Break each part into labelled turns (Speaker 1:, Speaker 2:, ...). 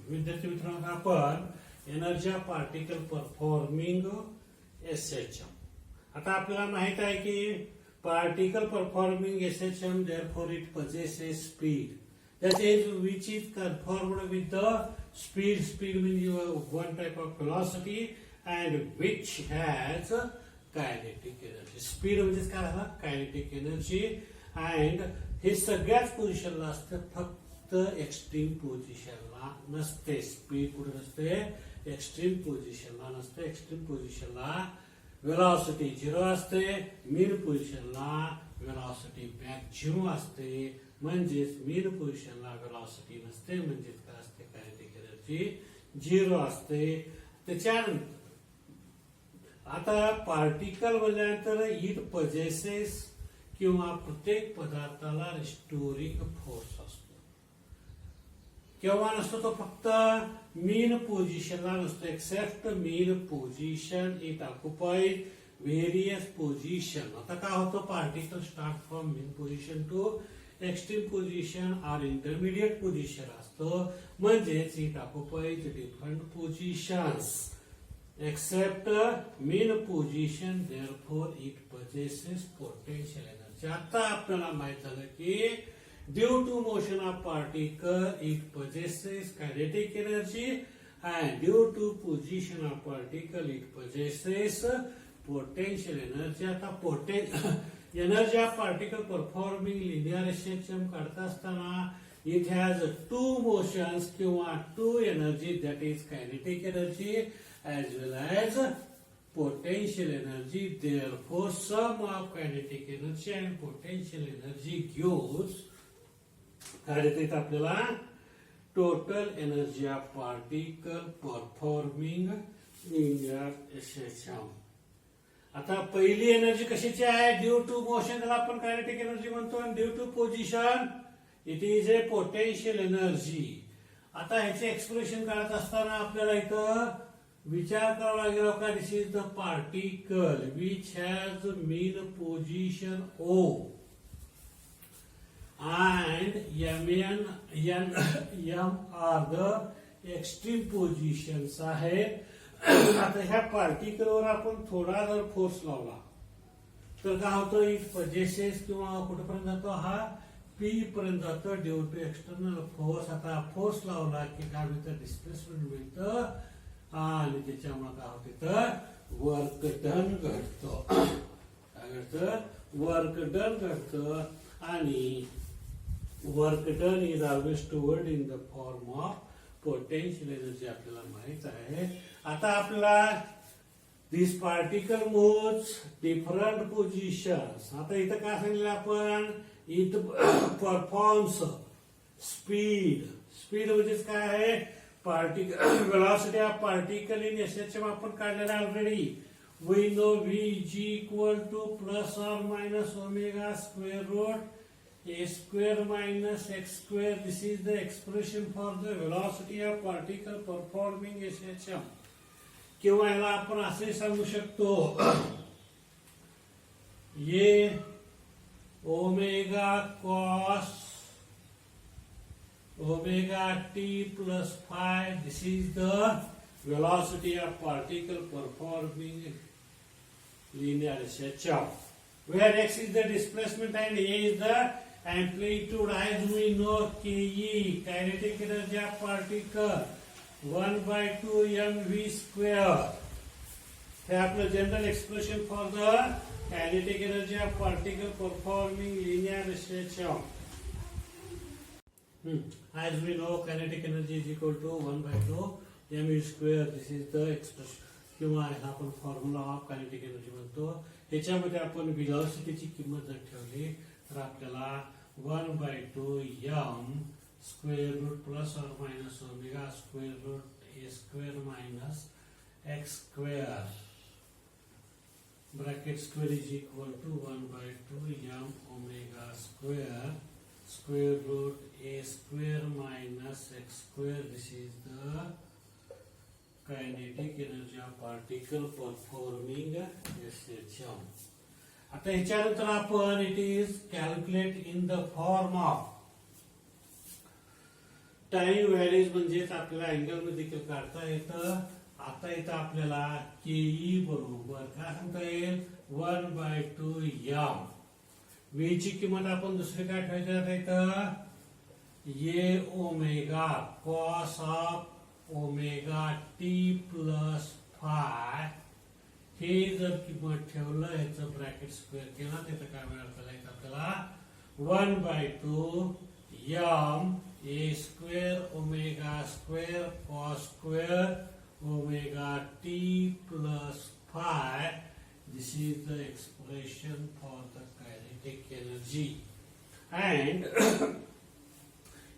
Speaker 1: विद्यार्थी मित्रांनो, आपण energy of particle performing SHM. आता आपल्याला माहित आहे की particle performing SHM therefore it possesses speed that is which is conformed with the speed. Speed means one type of velocity and which has kinetic energy. Speed म्हणजे काय झाला, kinetic energy. and हे सगळ्याच पोझिशनला असते, फक्त एक्स्ट्रीम पोझिशनला नसते. स्पीड कुठे नसते, एक्स्ट्रीम पोझिशनला नसते. एक्स्ट्रीम पोझिशनला वेलॉसिटी 0 असते, मीन पोझिशनला वेलॉसिटी बॅक 0 असते. म्हणजेच मीन पोझिशनला वेलॉसिटी नसते, म्हणजेच काय असते, कायनेटिक एनर्जी 0 असते. त्याच्यानंतर आता पार्टिकल म्हणल्यानंतर इट पजेसेस किंवा प्रत्येक पदार्थाला रिस्टोरिंग फोर्स असतो. केव्हा नसतो तो, फक्त मीन पोझिशनला नसतो. Except mean position it occupies various position. आता काय होतं, particle start from mean position to extreme position or intermediate position असतो. म्हणजेच it occupies different positions except mean position, therefore it possesses potential energy. आता आपल्याला माहित झालं की due to motion of particle it possesses kinetic energy and due to position of particle it possesses potential energy. आता energy of particle performing linear SHM काढता असताना it has two motions किंवा two energy, that is kinetic energy as well as potential energy. Therefore sum of kinetic energy and potential energy gives काय देते आपल्याला, total energy of particle performing linear SHM. आता पहिली energy कशाची आहे, due to motion, त्याला आपण kinetic energy म्हणतो. आणि due to position it is a potential energy. आता ह्याचे एक्सप्रेशन काढत असताना आपल्याला इथं विचार करावा लागेल का, this is the particle which has mean position O and M are the extreme positions आहे. आता ह्या पार्टिकलवर आपण थोडा जर फोर्स लावला तर काय होतं, इट पजेसेस किंवा कुठेपर्यंत जातो, हा P पर्यंत जातो ड्यू टू एक्सटर्नल फोर्स. आता फोर्स लावला की काय मिळतं, डिस्प्लेसमेंट मिळतं आणि त्याच्यामुळे काय होते तर वर्क डन घडतं. काय घडतं, वर्क डन घडतं. आणि work done is always stored in the form of potential energy, आपल्याला माहित आहे. आता आपल्याला दिस पार्टिकल मूव्स डिफरंट पोझिशन्स. आता इथं काय सांगितलं आपण, इट परफॉर्म्स स्पीड. स्पीड म्हणजे काय आहे, particle velocity of particle in SHM आपण काढलेला already. We know VG equal to plus और minus omega square root a square minus x square. This is the expression for the velocity of particle performing SHM. किंवा याला आपण असे सांगू शकतो, ये omega cos omega t plus phi. This is the velocity of particle performing linear SHM, where x is the displacement and a is the amplitude. As we know, KE kinetic energy of particle 1/2 mv square. हे आपलं general expression for the kinetic energy of particle performing linear SHM. As we know, kinetic energy is equal to 1/2 mv square. This is the expression किंवा आपण formula of kinetic energy म्हणतो. ह्याच्यामध्ये आपण वेलॉसिटीची किंमत जर ठेवली तर आपल्याला 1/2 m स्क्वेअर रूट प्लस और minus omega square root a square minus x square bracket square is equal to 1/2 m omega square square root a square minus x square. This is the kinetic energy of particle performing SHM. आता ह्याच्यानंतर आपण it is calculate in the form of time values म्हणजेच आपल्याला angle मध्ये देखील काढता येतं. आता इथं आपल्याला केई बरोबर काय सांगता येईल 1/2 एम. V ची किंमत आपण दुसरी काय ठेवायची आता इथं ये omega cos of omega T plus five. हे जर किंमत ठेवलं ह्याचं ब्रॅकेट स्क्वेअर केला तर काय मिळालं आपल्याला 1/2 M A square omega square cos square omega T plus phi. This is the expression for the kinetic energy, and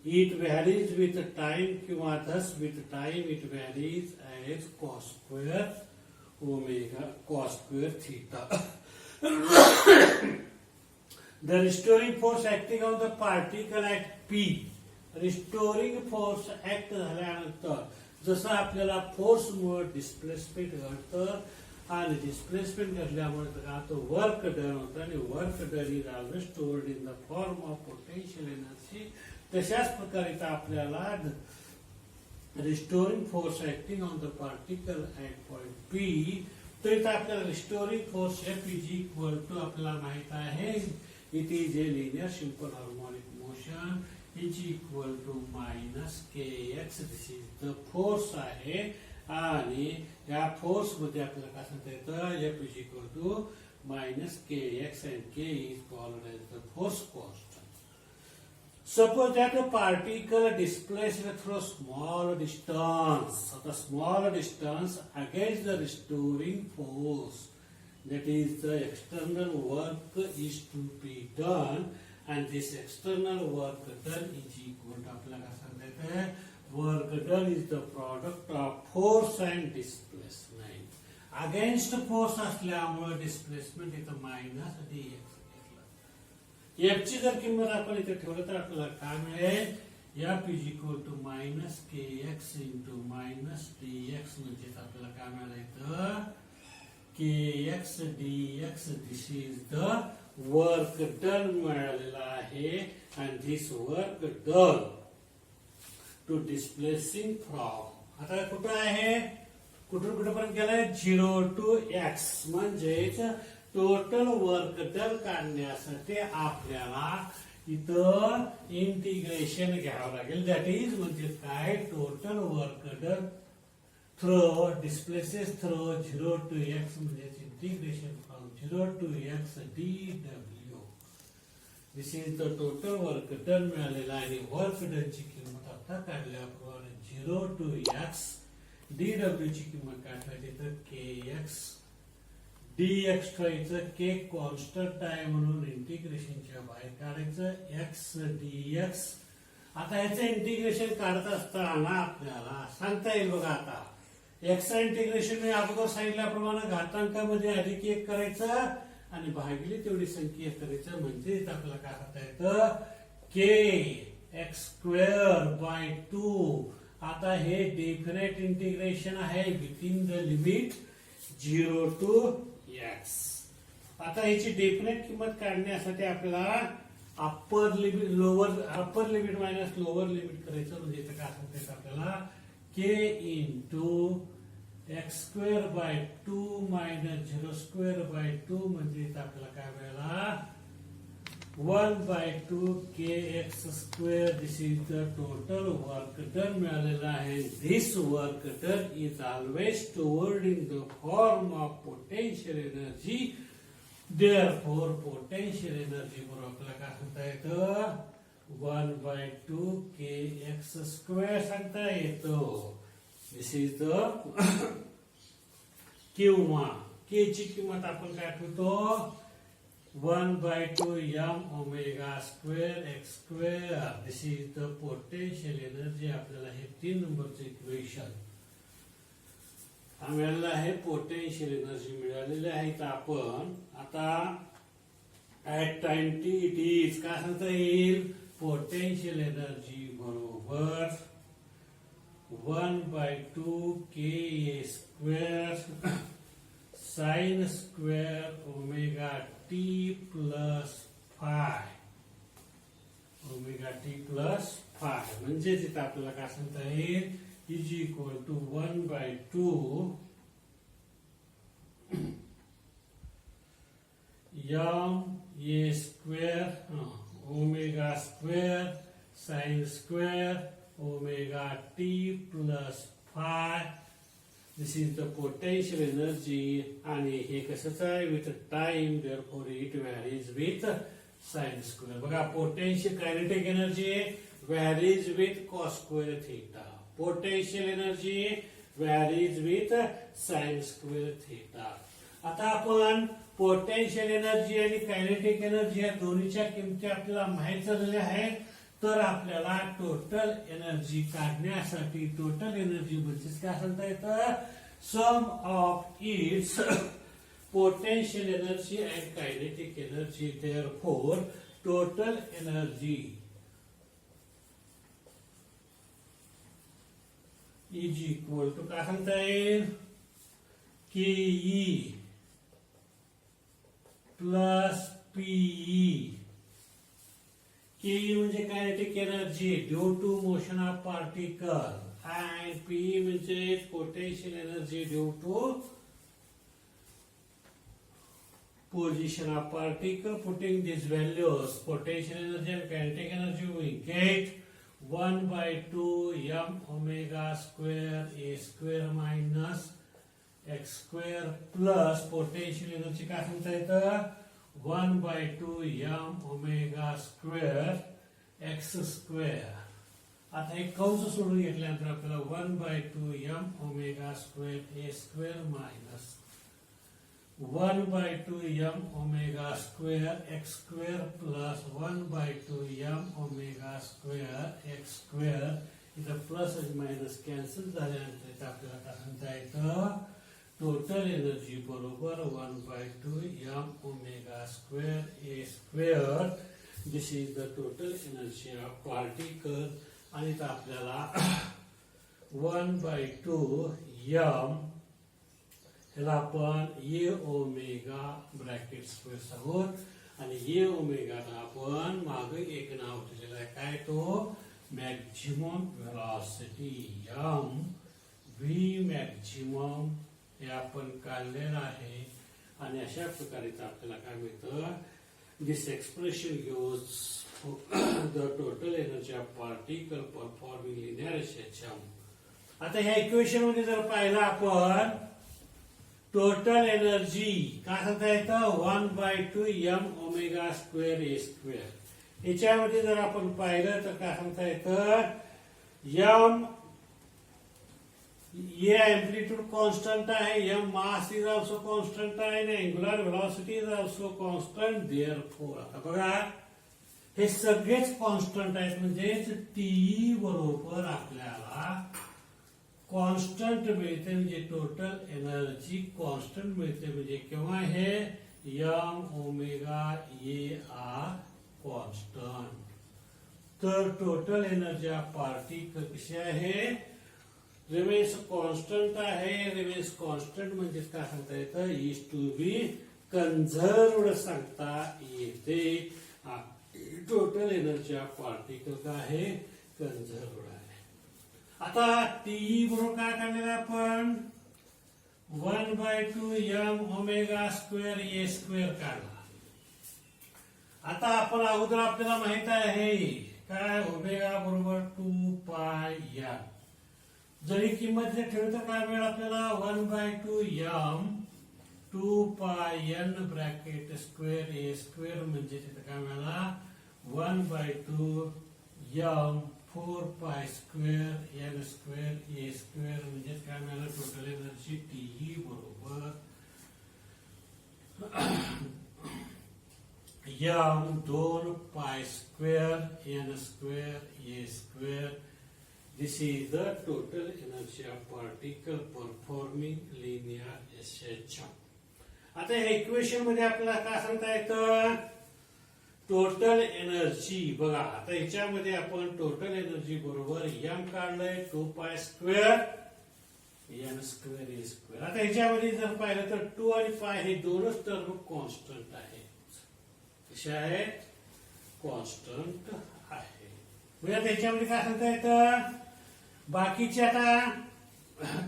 Speaker 1: it varies with time किंवा thus with time it varies as cos square omega cos square theta. The restoring force acting on the particle at P. Restoring force act झाल्यानंतर जसं आपल्याला force मुळे displacement घडतं आणि displacement घडल्यामुळे का तो वर्क डन होतं आणि work done is always stored in the form of potential energy. तशाच प्रकारे आपल्याला restoring force acting on the particle at point P. तर इथं आपल्याला restoring force F is equal to आपल्याला माहित आहे it is a linear simple harmonic motion is equal to minus K X. This is the force आहे आणि या force मध्ये आपल्याला काय सांगता येतं F is equal to minus K X and K is called as the force constant. Suppose that a particle displaced through small distance, so the small distance against the restoring force, that is the external work is to be done, and this external work done is equal to आपल्याला सांगता येतं work done is the product of force and displacement. Against force असल्यामुळे displacement इथं minus dx. F ची जर किंमत आपण इथे ठेवलं तर आपल्याला काय मिळेल F is equal to minus K X into minus D X. म्हणजे आपल्याला काय मिळालं K X D X. This is the work done मिळालेला आहे and this work done to displacing from आता कुठं आहे कुठून कुठपर्यंत गेलाय 0 to x. म्हणजेच टोटल वर्क डन काढण्यासाठी आपल्याला इथं इंटिग्रेशन घ्यावं लागेल. दॅट इज म्हणजे काय total work done through displaces through 0 to x म्हणजे integration from 0 to x dw. This is the total work done मिळालेला आहे. वर्क डन ची किंमत आता काढल्याप्रमाणे 0 to x dw ची किंमत काढायची तर kx dx ठेवायचं. के कॉन्स्टंट आहे म्हणून इंटिग्रेशनच्या बाहेर काढायचं x dx. आता ह्याचं इंटिग्रेशन काढत असताना आपल्याला सांगता येईल बघा आता x इंटिग्रेशन मी अगोदर सांगितल्याप्रमाणे घातांकामध्ये अधिक 1 करायचं आणि भागिले तेवढी संख्या करायचं. म्हणजे आपल्याला काय सांगता येतं के एक्स स्क्वेअर बाय 2. आता हे डेफिनेट इंटिग्रेशन आहे within the limit 0 to x. आता याची डेफिनेट किंमत काढण्यासाठी आपल्याला upper limit minus lower limit करायचं. म्हणजे इथं काय सांगता आपल्याला K into X square by 2 minus 0 square by 2. म्हणजे इथं आपल्याला काय मिळाला 1/2 kx square. This is the total work done मिळालेला आहे. This work done is always stored in the form of potential energy. Therefore, potential energy बरोबर आपल्याला काय सांगता येतं 1/2 kx square सांगता येतो. This is the किंवा k ची किंमत आपण काय ठेवतो 1/2 m omega square x square. This is the potential energy. आपल्याला हे 3 नंबरचे इक्वेशन मिळालेलं आहे. पोटेन्शियल एनर्जी मिळालेली आहे. तर आपण आता at time T it is काय सांगता येईल पोटेन्शियल एनर्जी बरोबर 1/2 k square sine square omega T plus phi. Omega T plus phi म्हणजे तिथं आपल्याला काय सांगता येईल is equal to 1/2 m a square omega square sin square omega t plus phi. This is the potential energy आणि हे कसंच आहे with time therefore it varies with sin square. बघा potential kinetic energy varies with cos square theta. Potential energy varies with sin square theta. आता आपण potential energy आणि kinetic energy या दोन्हीच्या किमती आपल्याला माहित झालेल्या आहेत. तर आपल्याला टोटल एनर्जी काढण्यासाठी टोटल एनर्जी म्हणजे काय सांगता येतं sum of its potential energy and kinetic energy. Therefore total energy is equal to काय सांगता येईल केई प्लस पीई. केई म्हणजे kinetic energy due to motion of particle and PE म्हणजे potential energy due to position of particle. Putting these values potential energy and kinetic energy we get 1/2 m omega square a square minus x square plus potential energy काय सांगता येतं 1/2 m omega square x square. आता एक कंस सोडून घेतल्यानंतर आपल्याला 1/2 m omega square a square minus 1/2 m omega square x square plus 1/2 m omega square x square. इथं प्लस आणि मायनस कॅन्सल झाल्यानंतर इथं आपल्याला काय सांगता येतं टोटल एनर्जी बरोबर 1/2 m omega square a square. This is the total energy of particle. आणि इथं आपल्याला 1/2 m ह्याला आपण ए ओमेगा ब्रॅकेट स्क्वेअर आहोत आणि ए ओमेगाला आपण मागे एक नाव दिलेलं आहे काय तो maximum velocity M V maximum हे आपण काढलेलं आहे. आणि अशा प्रकारे आपल्याला काय मिळतं this expression gives the total energy of particle performing linear SHM. आता ह्या इक्वेशन मध्ये जर पाहिलं आपण टोटल एनर्जी काय सांगता येतं 1/2 m omega square A square. याच्यामध्ये जर आपण पाहिलं तर काय सांगता येतं m ये एम्प्लिट्यूड कॉन्स्टंट आहे m mass is also constant आहे आणि angular velocity is also constant. Therefore आता बघा हे सगळेच कॉन्स्टंट आहेत म्हणजेच टी बरोबर आपल्याला कॉन्स्टंट मिळते म्हणजे टोटल एनर्जी कॉन्स्टंट मिळते म्हणजे केव्हा हे M omega A are constant. तर टोटल एनर्जी ऑफ पार्टिकल कशी आहे रिमेन्स कॉन्स्टंट आहे. रिमेन्स कॉन्स्टंट म्हणजे काय सांगता येतं इज टू बी कन्झर्वड सांगता येते. टोटल एनर्जी ऑफ पार्टिकल काय आहे कन्झर्वड आहे. आता टी बरोबर काय काढलेलं आपण 1/2 m omega square A square काढला. आता आपण अगोदर आपल्याला माहित आहे काय ओमेगा बरोबर 2 पाय m. जरी किंमत जर ठेवली तर काय मिळेल आपल्याला 1/2 m 2 pi n bracket square A square म्हणजे तिथे काय मिळाला 1/2 m 4 pi square N square A square म्हणजे काय मिळालं टोटल एनर्जी टी बरोबर m 2 pi square N square A square. This is the total energy of particle performing linear SHM. आता ह्या इक्वेशन मध्ये आपल्याला काय सांगता येतं टोटल एनर्जी. बघा आता याच्यामध्ये आपण टोटल एनर्जी बरोबर एम काढलंय 2 pi square N square A square. आता याच्यामध्ये जर पाहिलं तर 2 आणि पाय हे दोनच टर्म कॉन्स्टंट आहेत. कसे आहेत कॉन्स्टंट आहे. म्हणजे त्याच्यामध्ये काय सांगता येतं, बाकीचे आता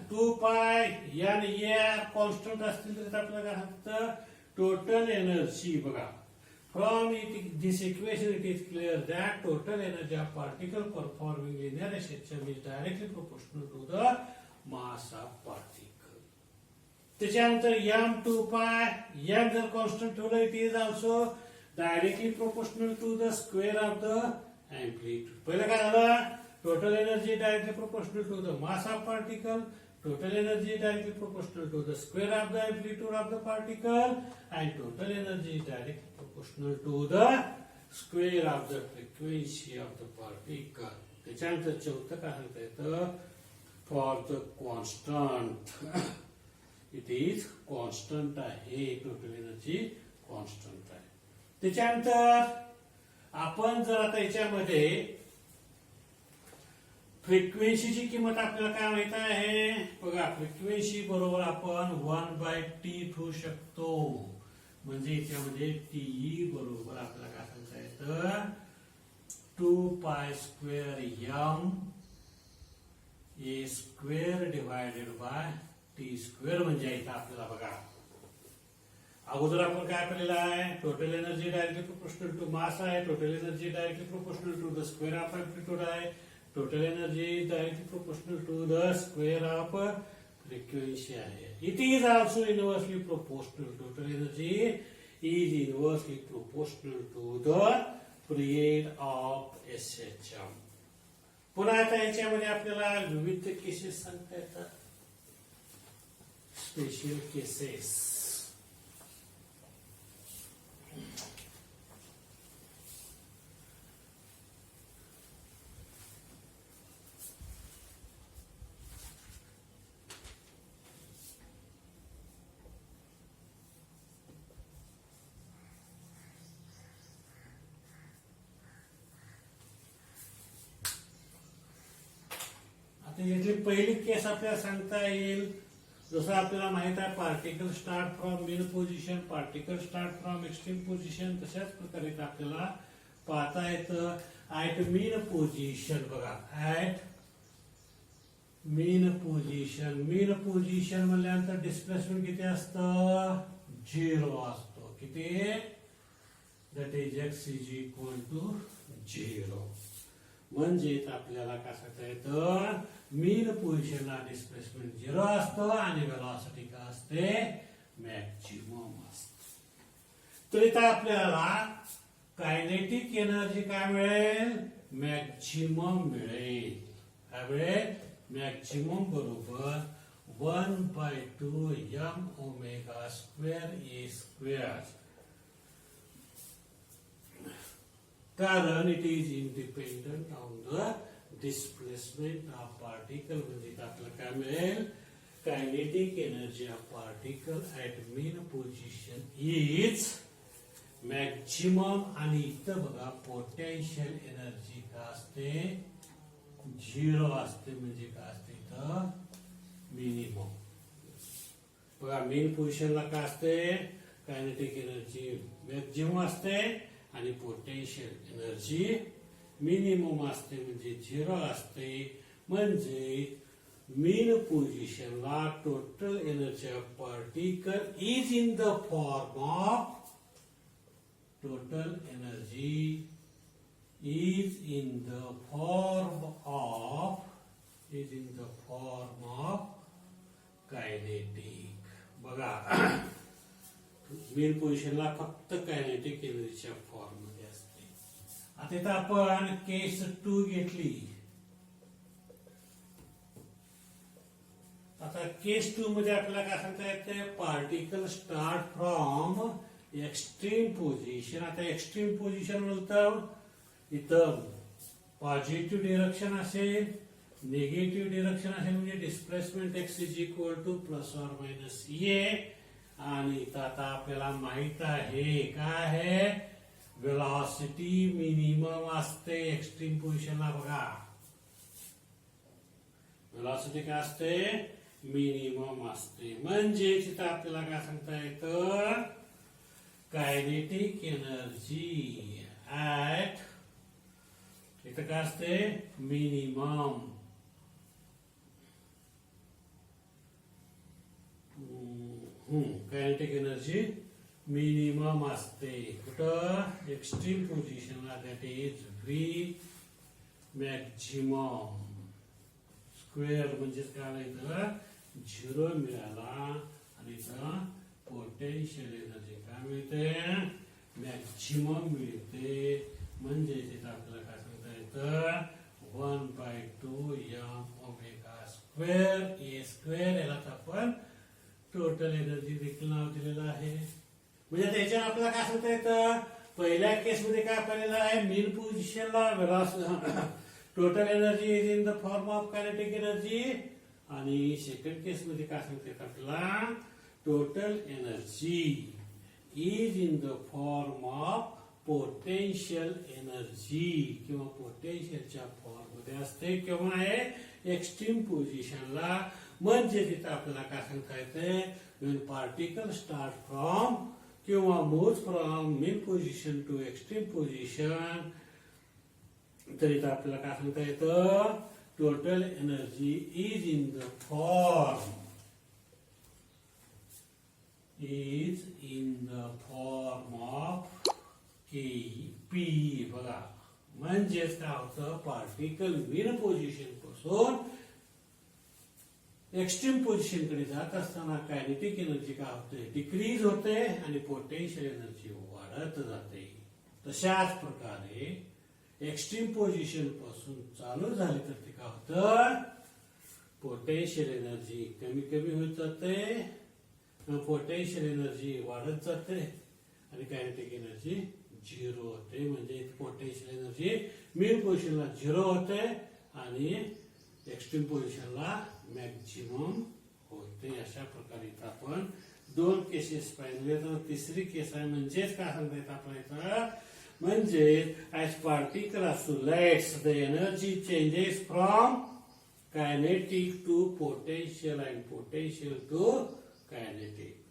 Speaker 1: 2 पाय एन एआर कॉन्स्टंट असतील तर आपल्याला काय सांगतं, टोटल एनर्जी बघा. From this equation, it is clear that total energy of particle performing linear SHM is directly proportional to the mass of particle. त्याच्यानंतर m2 pi, m जर कॉन्स्टंट ठेवलं, it is also directly proportional to the square of the amplitude. पहिलं काय झालं, total energy directly proportional to the mass of particle, total energy directly proportional to the square of the amplitude of the particle, and total energy directly proportional to the square of the frequency of the particle. त्याच्यानंतर चौथं काय सांगता येतं, for the constant, it is constant आहे, total energy constant आहे. त्याच्यानंतर आपण जर आता याच्यामध्ये फ्रिक्वेन्सीची किंमत आपल्याला काय माहित आहे बघा, फ्रिक्वेन्सी बरोबर आपण 1/T ठेवू शकतो. म्हणजे याच्यामध्ये टी बरोबर आपल्याला काय सांगता येतं, 2π² a² डिवायडेड बाय t². म्हणजे इथं आपल्याला बघा, अगोदर आपण काय केलेलं आहे, total energy directly proportional to mass आहे, total energy directly proportional to the square of amplitude आहे, total energy is directly proportional to the square of frequency आहे. It is also inversely proportional. Total energy is inversely proportional to the period of SHM. पुन्हा आता याच्यामध्ये आपल्याला विविध cases सांगता येतात, special cases. आता यातली पहिली केस आपल्याला सांगता येईल, जसं आपल्याला माहित आहे, particle start from mean position, particle start from extreme position. तशाच प्रकारे आपल्याला पाहता येतं ऍट मीन पोझिशन. बघा, at mean position, mean position म्हणल्यानंतर डिस्प्लेसमेंट किती असतं, 0 असतो. किती, दॅट इज x = 0. म्हणजे आपल्याला काय सांगता येतं, मीन पोझिशनला डिस्प्लेसमेंट 0 असतं आणि वेलॉसिटी काय असते, मॅक्झिमम असते. तर इथं आपल्याला कायनेटिक एनर्जी काय मिळेल, मॅक्झिमम मिळेल. काय मिळेल, मॅक्झिमम बरोबर 1/2 mω²a². कारण it is independent on the displacement of particle. म्हणजे आपल्याला काय मिळेल, kinetic energy of particle at mean position is maximum. आणि इथं बघा, पोटेन्शियल एनर्जी काय असते, 0 असते. म्हणजे काय असते इथं, मिनिमम. बघा, मेन पोझिशनला काय असते, कायनेटिक एनर्जी मॅक्झिमम असते आणि पोटेन्शियल एनर्जी मिनिमम असते, म्हणजे 0 असते. म्हणजे मीन पोझिशनला total energy of particle is in the form of, total energy is in the form of, kinetic. बघा, मेन पोझिशनला फक्त कायनेटिक एनर्जीच्या फॉर्म मध्ये असते. आता इथं आपण केस 2 घेतली. आता केस 2 मध्ये आपल्याला काय सांगता येते, particle start from extreme position. आता एक्स्ट्रीम पोझिशन म्हणतं इथं पॉझिटिव्ह डिरेक्शन असेल, निगेटिव्ह डिरेक्शन असेल, म्हणजे डिस्प्लेसमेंट x = ±a. आणि इथं आता आपल्याला माहित आहे काय आहे, वेलॉसिटी मिनिमम असते एक्स्ट्रीम पोझिशनला. बघा, वेलॉसिटी काय असते, मिनिमम असते. म्हणजे इथं आपल्याला काय सांगता येतं, कायनेटिक एनर्जी ऍट इथं काय असते मिनिमम कायनेटिक एनर्जी मिनिमम असते कुठं एक्स्ट्रीम पोझिशनला that is V maximum square म्हणजेच काय आलं इथं 0 मिळाला आणि इथं पोटेन्शियल एनर्जी काय मिळते मॅक्झिमम मिळते म्हणजे तिथं आपल्याला काय सांगता येतं 1/2 m omega square A square याला आपण टोटल एनर्जी देखील नाव दिलेलं आहे म्हणजे त्याच्यावर आपल्याला काय सांगता येतं पहिल्या केसमध्ये काय पाहिलेलं आहे मीन पोझिशनला total energy is in the form of kinetic energy आणि सेकंड केसमध्ये काय सांगता येतं आपल्याला total energy is in the form of potential energy किंवा पोटेन्शियलच्या फॉर्म मध्ये असते किंवा आहे एक्स्ट्रीम पोझिशनला म्हणजे तिथं आपल्याला काय सांगता येते when particle start from किंवा moves from mean position to extreme position तर इथं आपल्याला काय सांगता येतं total energy is in the form of K P बघा म्हणजेच काय होतं पार्टिकल मीन पोझिशन पासून एक्स्ट्रीम पोझिशन कडे जात असताना कायनेटिक एनर्जी काय होते डिक्रीज होते आणि पोटेन्शियल एनर्जी वाढत जाते तशाच प्रकारे एक्स्ट्रीम पोझिशन पासून चालू झाले तर ते काय होतं पोटेन्शियल एनर्जी कमी कमी होत जाते पोटेन्शियल एनर्जी वाढत जाते आणि कायनेटिक एनर्जी 0 होते म्हणजे पोटेन्शियल एनर्जी मीन पोझिशनला 0 होते आणि एक्स्ट्रीम पोझिशनला मॅक्झिमम होते अशा प्रकारे इथं आपण दोन केसेस पाहिले तर तिसरी केस आहे म्हणजेच काय सांगता येतं आपल्या इथं म्हणजे as particle oscillates the energy changes from kinetic to potential and potential to kinetic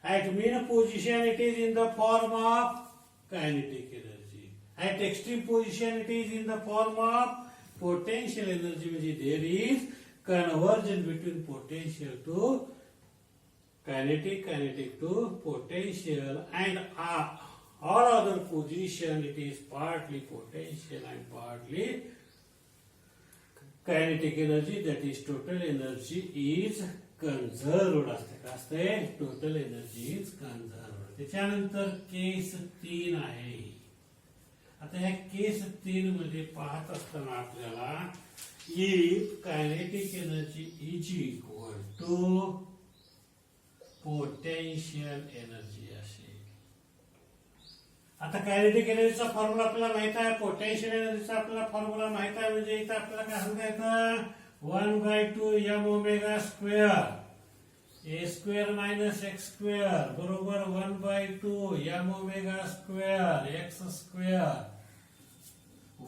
Speaker 1: at mean position it is in the form of kinetic energy at extreme position it is in the form of potential energy म्हणजे there is conversion between potential to kinetic kinetic to potential and all other position it is partly potential and partly kinetic energy that is total energy is conserved असते काय असते total energy is कन्झर्व्ड त्याच्यानंतर केस 3 आहे आता ह्या केस 3 मध्ये पाहत असताना आपल्याला if kinetic energy is equal to potential energy असेल आता कायनेटिक एनर्जीचा फॉर्म्युला आपल्याला माहित आहे पोटेन्शियल एनर्जीचा आपल्याला फॉर्म्युला माहित आहे म्हणजे इथं आपल्याला काय सांगता येतं 1/2 m omega square A square minus X square बरोबर 1/2 m omega square X square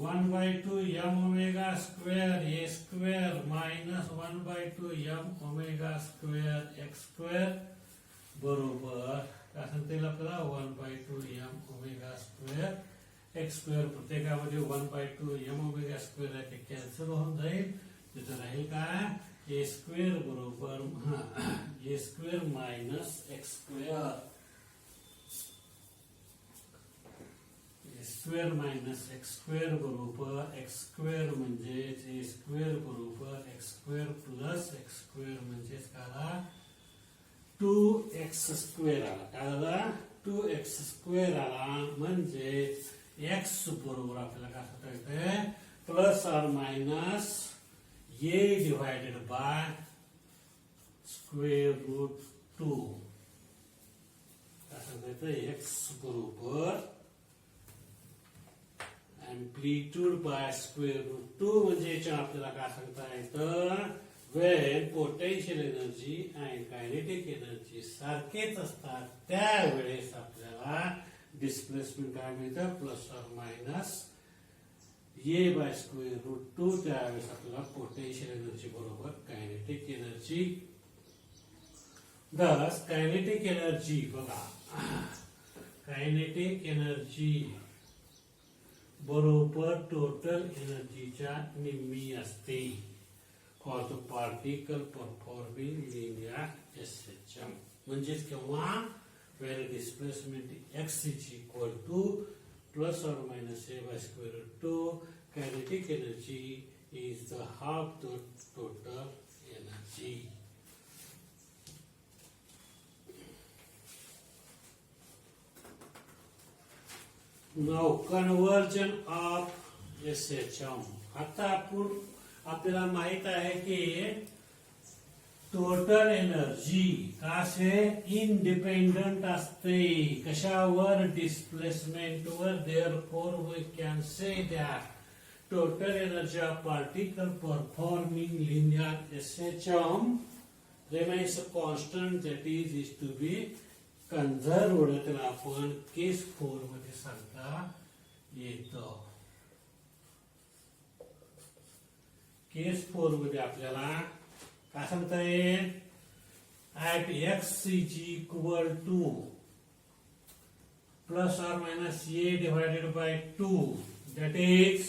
Speaker 1: 1/2 m omega square A square minus 1/2 m omega square X square बरोबर काय सांगता येईल आपल्याला 1/2 m omega square X square प्रत्येकामध्ये 1/2 m ओमेगा स्क्वेअर आहे ते cancel होऊन जाईल तिथं राहील काय ए स्क्वेअर बरोबर ए square minus X square A square minus X square बरोबर एक्स स्क्वेअर म्हणजेच ए स्क्वेअर बरोबर x square plus x square म्हणजेच काय 2x स्क्वेअर आला काय झाला 2x स्क्वेअर आला म्हणजे एक्स बरोबर आपल्याला काय सांगता येते plus or minus a divided by square root 2 काय सांगता येतं x बरोबर amplitude by square root 2 म्हणजे याच्या आपल्याला काय सांगता येतं when potential energy and kinetic energy सारखेच असतात त्यावेळेस आपल्याला डिस्प्लेसमेंट काय मिळतं plus or minus a by square root 2 त्यावेळेस आपल्याला पोटेन्शियल एनर्जी बरोबर kinetic energy thus kinetic energy बघा कायनेटिक एनर्जी बरोबर टोटल एनर्जीच्या निम्मी असते for the particle performing linear SHM. म्हणजेच केव्हा where displacement x is equal to plus or minus a by square root 2, kinetic energy is the half the total energy. Now conversion of SHM. आता आपल्याला माहित आहे की total energy कासे independent असते कशावर डिस्प्लेसमेंट वर. Therefore we can say that total energy of particle performing linear SHM remains constant that is to be conserved. त्याला आपण केस 4 मध्ये सांगता येतं. केस 4 मध्ये आपल्याला काय सांगता येईल. At X is equal to plus or minus A divided by 2 that is.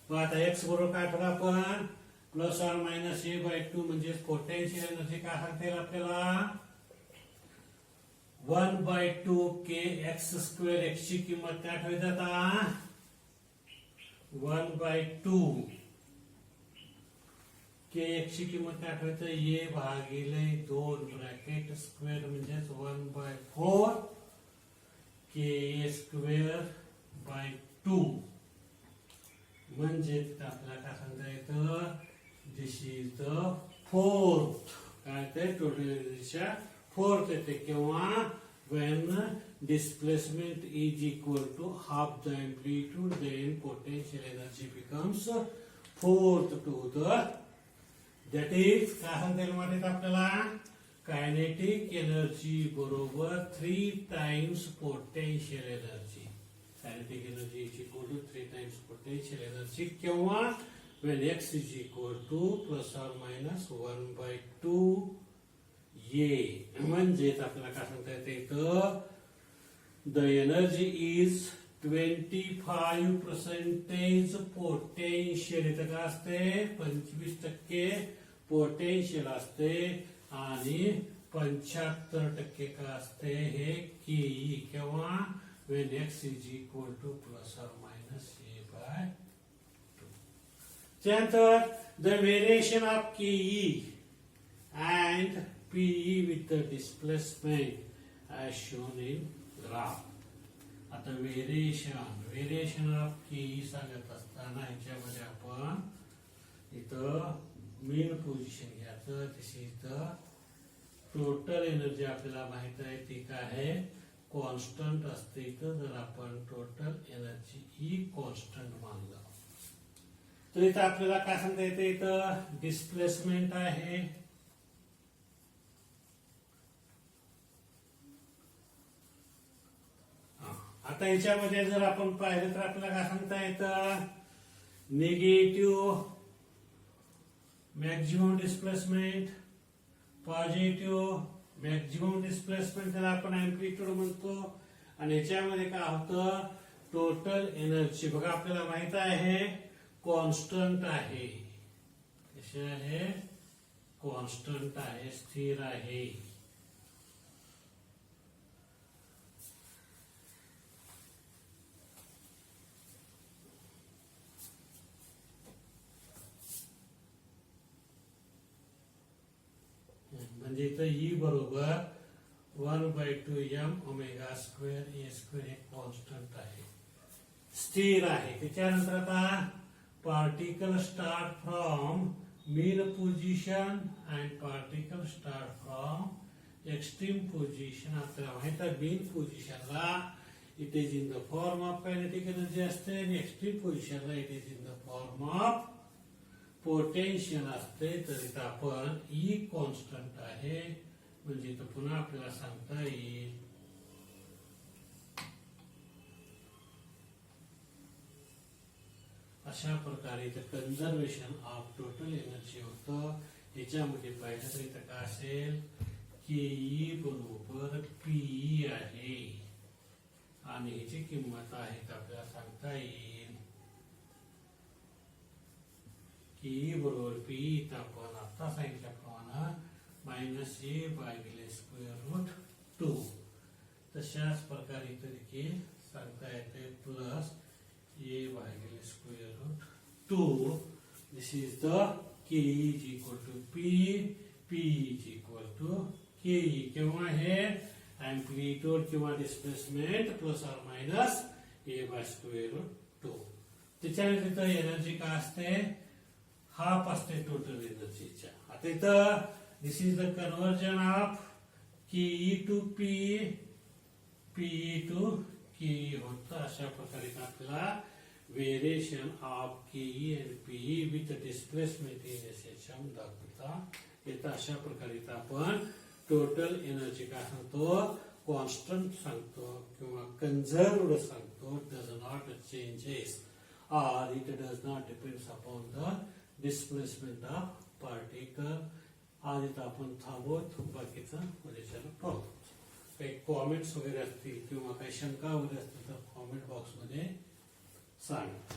Speaker 1: आता एक्स बरोबर काय ठरवलं आपण plus or minus A by 2 म्हणजे पोटेन्शियल एनर्जी काय सांगता येईल आपल्याला 1/2 के एक्स स्क्वेअर. एक्स ची किंमत काय ठेवायची आता 1/2 के एक्स ची किंमत काय ठेवायचं ए भागिले 2 ब्रॅकेट स्क्वेअर म्हणजेच 1/4 के स्क्वेअर बाय 2 म्हणजे आपल्याला काय सांगता येतं दिस इज द फोर्थ. काय ते टोटल एनर्जीच्या फोर्थ येते किंवा when displacement is equal to half the amplitude then potential energy becomes fourth to the. That is काय सांगता येईल माहिती आपल्याला कायनेटिक एनर्जी बरोबर 3 times potential energy. Kinetic energy is equal to 3 times potential energy किंवा when x is equal to plus or minus 1/2 ये. म्हणजेच आपल्याला काय सांगता येतं द एनर्जी इज 25% पोटेन्शियल. इथं काय असते 25% पोटेन्शियल असते आणि 75% काय असते हे केई किंवा when x is equal to plus or minus a by 2. त्यानंतर the variation of KE and PE with the displacement as shown in graph. आता व्हेरिएशन ऑफ KE सांगत असताना ह्याच्यामध्ये आपण इथं मेन पोझिशन घ्यायचं. दिस इज द टोटल एनर्जी आपल्याला माहित आहे ती काय आहे कॉन्स्टंट असते. इथं जर आपण टोटल एनर्जी ही कॉन्स्टंट मानलं तर इथं आपल्याला काय सांगता येते इथं डिस्प्लेसमेंट आहे आता याच्यामध्ये जर आपण पाहिलं तर आपल्याला काय सांगता येतं negative maximum displacement positive maximum displacement त्याला आपण अँप्लिट्यूड म्हणतो. आणि याच्यामध्ये काय होतं टोटल एनर्जी बघा आपल्याला माहित आहे कॉन्स्टंट आहे. कशी आहे कॉन्स्टंट आहे स्थिर आहे. म्हणजे इथं ई बरोबर 1/2m omega square A square हे कॉन्स्टंट आहे स्थिर आहे. त्याच्यानंतर आता particle start from mean position and particle start from extreme position. आपल्याला माहित आहे मीन पोझिशनला it is in the form of kinetic energy असते आणि एक्स्ट्रीम पोझिशनला it is in the form of potential असते. तर इथं आपण ई कॉन्स्टंट आहे म्हणजे इथं पुन्हा आपल्याला सांगता येईल अशा प्रकारे इथं कन्झर्वेशन ऑफ टोटल एनर्जी होतं. याच्यामध्ये पाहिलं तर इथं काय असेल की ई बरोबर पीई आहे आणि ह्याची किंमत आहे आपल्याला सांगता येईल की बरोबर पी इथं आपण आता सांगितल्याप्रमाणे मायनस ए भागिले स्क्वेअर रूट 2. तशाच प्रकारे इथं देखील सांगता येते प्लस ए भागिले square root 2. This is the K is equal to P, P is equal to K. किंवा हे एम्प्लिट्यूड किंवा displacement plus or minus A by square root 2. त्याच्यानंतर तिथं एनर्जी काय असते, हाफ असते टोटल एनर्जीच्या. आता इथं this is the conversion of KE to P, PE to KE होतं. अशा प्रकारे आपल्याला variation of KE and PE with displacement in SHM दाखवता येतं. अशा प्रकारे आपण टोटल एनर्जी काय सांगतो, कॉन्स्टंट सांगतो किंवा कन्झर्व्ड सांगतो. Does not changes or it does not depends upon the displacement of particle. आज इथं आपण थांबवत बाकीचं उद्याच्याला पाहू. काही कॉमेंट्स वगैरे असतील किंवा काही शंका वगैरे असतील तर कॉमेंट बॉक्समध्ये सांगा.